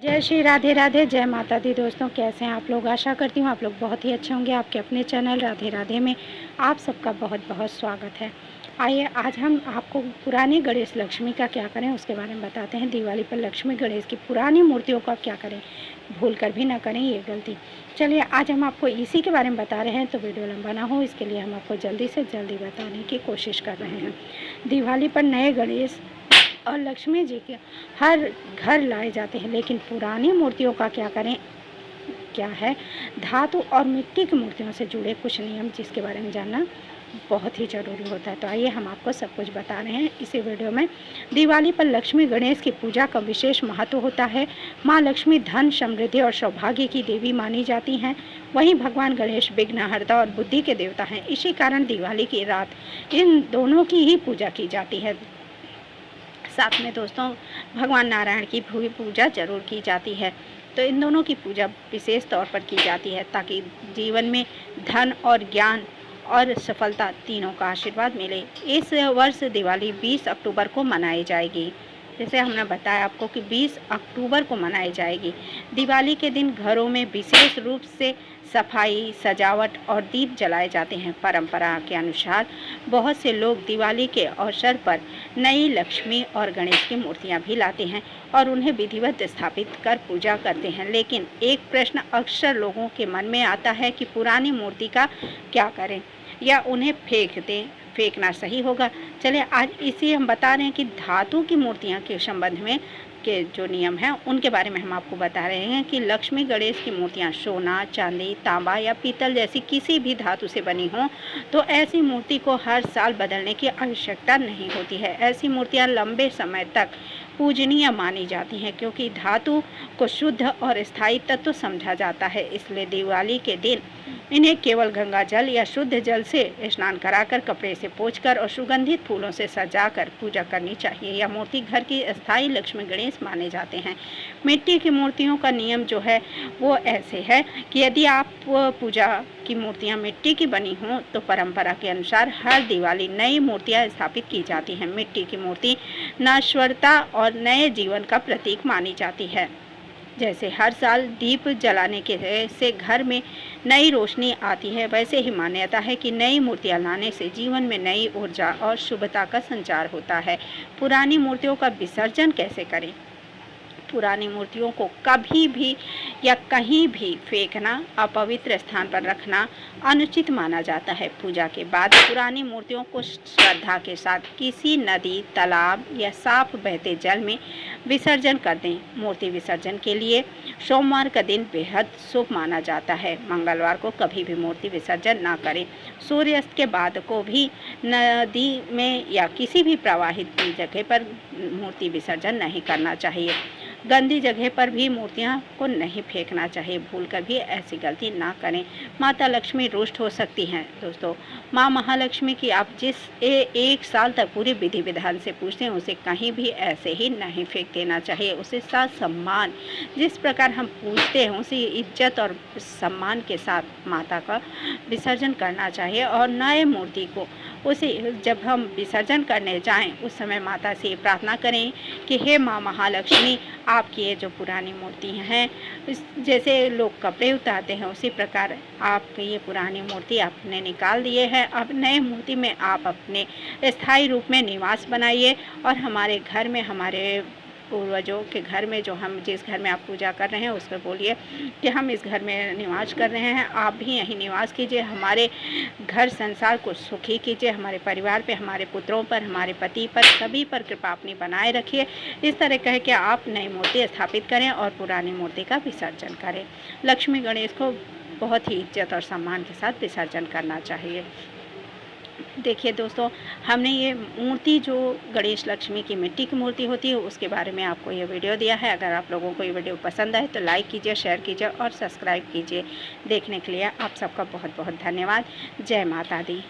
जय श्री राधे राधे, जय माता दी। दोस्तों कैसे हैं आप लोग? आशा करती हूँ आप लोग बहुत ही अच्छे होंगे। आपके अपने चैनल राधे राधे में आप सबका बहुत बहुत स्वागत है। आइए आज हम आपको पुरानी गणेश लक्ष्मी का क्या करें उसके बारे में बताते हैं। दिवाली पर लक्ष्मी गणेश की पुरानी मूर्तियों का क्या करें, भूल कर भी ना करें ये गलती। चलिए आज हम आपको इसी के बारे में बता रहे हैं, तो वीडियो लंबा ना हो इसके लिए हम आपको जल्दी से जल्दी बताने की कोशिश कर रहे हैं। दिवाली पर नए गणेश और लक्ष्मी जी के हर घर लाए जाते हैं, लेकिन पुरानी मूर्तियों का क्या करें, क्या है धातु और मिट्टी की मूर्तियों से जुड़े कुछ नियम जिसके बारे में जानना बहुत ही ज़रूरी होता है। तो आइए हम आपको सब कुछ बता रहे हैं इसी वीडियो में। दिवाली पर लक्ष्मी गणेश की पूजा का विशेष महत्व होता है। माँ लक्ष्मी धन, समृद्धि और सौभाग्य की देवी मानी जाती हैं। वहीं भगवान गणेश विघ्नहर्ता और बुद्धि के देवता हैं। इसी कारण दिवाली की रात इन दोनों की ही पूजा की जाती है। साथ में दोस्तों भगवान नारायण की भी पूजा जरूर की जाती है। तो इन दोनों की पूजा विशेष तौर पर की जाती है ताकि जीवन में धन और ज्ञान और सफलता तीनों का आशीर्वाद मिले। इस वर्ष दिवाली 20 अक्टूबर को मनाई जाएगी। जैसे हमने बताया आपको कि 20 अक्टूबर को मनाई जाएगी। दिवाली के दिन घरों में विशेष रूप से सफाई, सजावट और दीप जलाए जाते हैं। परंपरा के अनुसार बहुत से लोग दिवाली के अवसर पर नई लक्ष्मी और गणेश की मूर्तियां भी लाते हैं और उन्हें विधिवत स्थापित कर पूजा करते हैं। लेकिन एक प्रश्न अक्सर लोगों के मन में आता है कि पुरानी मूर्ति का क्या करें या उन्हें फेंकना सही होगा। चलिए आज इसी हम बता रहे हैं कि धातु की मूर्तियां के संबंध में के जो नियम हैं उनके बारे में हम आपको बता रहे हैं कि लक्ष्मी गणेश की मूर्तियां सोना, चांदी, तांबा या पीतल जैसी किसी भी धातु से बनी हों तो ऐसी मूर्ति को हर साल बदलने की आवश्यकता नहीं होती है। ऐसी मूर्तियां लंबे समय तक पूजनीय मानी जाती हैं क्योंकि धातु को शुद्ध और स्थायी तत्व समझा जाता है। इसलिए दिवाली के दिन इन्हें केवल गंगा जल या शुद्ध जल से स्नान कराकर, कपड़े से पोंछकर और सुगंधित फूलों से सजाकर पूजा करनी चाहिए। यह मूर्ति घर की अस्थायी लक्ष्मी गणेश माने जाते हैं। मिट्टी की मूर्तियों का नियम जो है वो ऐसे है कि यदि आप पूजा की मूर्तियां मिट्टी की बनी हों तो परंपरा के अनुसार हर दिवाली नई मूर्तियां स्थापित की जाती हैं। मिट्टी की मूर्ति नश्वरता और नए जीवन का प्रतीक मानी जाती है। जैसे हर साल दीप जलाने के से घर में नई रोशनी आती है, वैसे ही मान्यता है कि नई मूर्तियां लाने से जीवन में नई ऊर्जा और शुभता का संचार होता है। पुरानी मूर्तियों का विसर्जन कैसे करें? पुरानी मूर्तियों को कभी भी या कहीं भी फेंकना, अपवित्र स्थान पर रखना अनुचित माना जाता है। पूजा के बाद पुरानी मूर्तियों को श्रद्धा के साथ किसी नदी, तालाब या साफ बहते जल में विसर्जन कर दें। मूर्ति विसर्जन के लिए सोमवार का दिन बेहद शुभ माना जाता है। मंगलवार को कभी भी मूर्ति विसर्जन ना करें। सूर्यास्त के बाद को भी नदी में या किसी भी प्रवाहित जगह पर मूर्ति विसर्जन नहीं करना चाहिए। गंदी जगह पर भी मूर्तियां को नहीं फेंकना चाहिए। भूलकर भी ऐसी गलती ना करें। माता लक्ष्मी रुष्ट हो सकती हैं। दोस्तों माँ महालक्ष्मी की आप जिस एक साल तक पूरी विधि विधान से पूछते हैं उसे कहीं भी ऐसे ही नहीं फेंक देना चाहिए। उसे साथ सम्मान, जिस प्रकार हम पूछते हैं उसी इज्जत और सम्मान के साथ माता का विसर्जन करना चाहिए। और नए मूर्ति को उसे जब हम विसर्जन करने जाएं उस समय माता से प्रार्थना करें कि हे माँ महालक्ष्मी, आपकी ये जो पुरानी मूर्ति हैं, जैसे लोग कपड़े उतारते हैं उसी प्रकार आपकी ये पुरानी मूर्ति आपने निकाल दिए है। अब नए मूर्ति में आप अपने स्थायी रूप में निवास बनाइए और हमारे घर में, हमारे पूर्वजों के घर में, जो हम जिस घर में आप पूजा कर रहे हैं उसको बोलिए कि हम इस घर में निवास कर रहे हैं, आप भी यहीं निवास कीजिए। हमारे घर संसार को सुखी कीजिए। हमारे परिवार पे, हमारे पुत्रों पर, हमारे पति पर, सभी पर कृपा अपनी बनाए रखिए। इस तरह कह के आप नई मूर्ति स्थापित करें और पुरानी मूर्ति का विसर्जन करें। लक्ष्मी गणेश को बहुत ही इज्जत और सम्मान के साथ विसर्जन करना चाहिए। देखिए दोस्तों, हमने ये मूर्ति जो गणेश लक्ष्मी की मिट्टी की मूर्ति होती है उसके बारे में आपको ये वीडियो दिया है। अगर आप लोगों को ये वीडियो पसंद आए तो लाइक कीजिए, शेयर कीजिए और सब्सक्राइब कीजिए। देखने के लिए आप सबका बहुत बहुत धन्यवाद। जय माता दी।